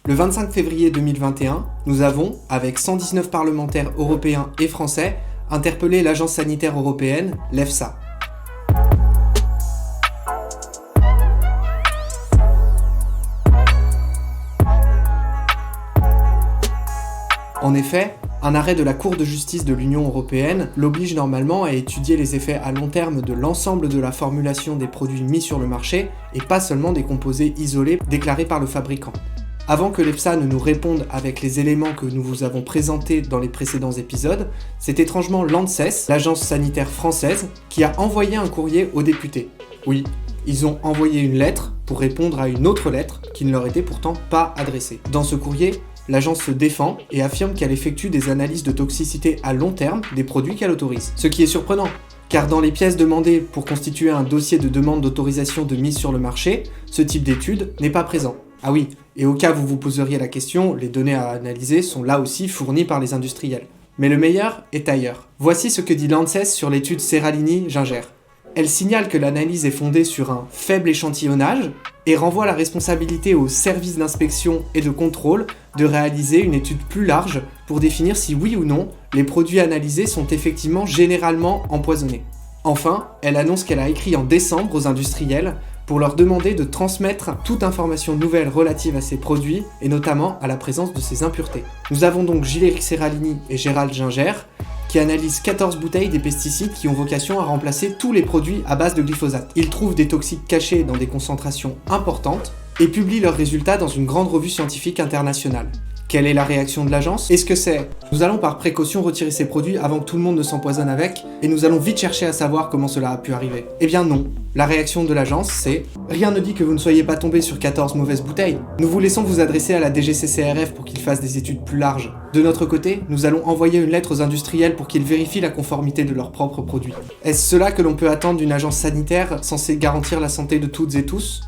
Le 25 février 2021, nous avons, avec 119 parlementaires européens et français, interpellé l'Agence sanitaire européenne, l'EFSA. En effet, un arrêt de la Cour de justice de l'Union européenne l'oblige normalement à étudier les effets à long terme de l'ensemble de la formulation des produits mis sur le marché et pas seulement des composés isolés déclarés par le fabricant. Avant que l'EFSA ne nous réponde avec les éléments que nous vous avons présentés dans les précédents épisodes, c'est étrangement l'ANSES, l'agence sanitaire française, qui a envoyé un courrier aux députés. Oui, ils ont envoyé une lettre pour répondre à une autre lettre qui ne leur était pourtant pas adressée. Dans ce courrier, l'agence se défend et affirme qu'elle effectue des analyses de toxicité à long terme des produits qu'elle autorise. Ce qui est surprenant, car dans les pièces demandées pour constituer un dossier de demande d'autorisation de mise sur le marché, ce type d'étude n'est pas présent. Ah oui, et au cas où vous vous poseriez la question, les données à analyser sont là aussi fournies par les industriels. Mais le meilleur est ailleurs. Voici ce que dit l'ANSES sur l'étude Seralini-Ginger. Elle signale que l'analyse est fondée sur un faible échantillonnage et renvoie la responsabilité aux services d'inspection et de contrôle de réaliser une étude plus large pour définir si oui ou non les produits analysés sont effectivement généralement empoisonnés. Enfin, elle annonce qu'elle a écrit en décembre aux industriels pour leur demander de transmettre toute information nouvelle relative à ces produits et notamment à la présence de ces impuretés. Nous avons donc Gilles-Éric Seralini et Gérald Ginger qui analysent 14 bouteilles des pesticides qui ont vocation à remplacer tous les produits à base de glyphosate. Ils trouvent des toxiques cachés dans des concentrations importantes et publient leurs résultats dans une grande revue scientifique internationale. Quelle est la réaction de l'agence ? Est-ce que c'est « nous allons par précaution retirer ces produits avant que tout le monde ne s'empoisonne avec et nous allons vite chercher à savoir comment cela a pu arriver ?» Eh bien non. La réaction de l'agence, c'est « rien ne dit que vous ne soyez pas tombé sur 14 mauvaises bouteilles. Nous vous laissons vous adresser à la DGCCRF pour qu'ils fassent des études plus larges. De notre côté, nous allons envoyer une lettre aux industriels pour qu'ils vérifient la conformité de leurs propres produits. » Est-ce cela que l'on peut attendre d'une agence sanitaire censée garantir la santé de toutes et tous ?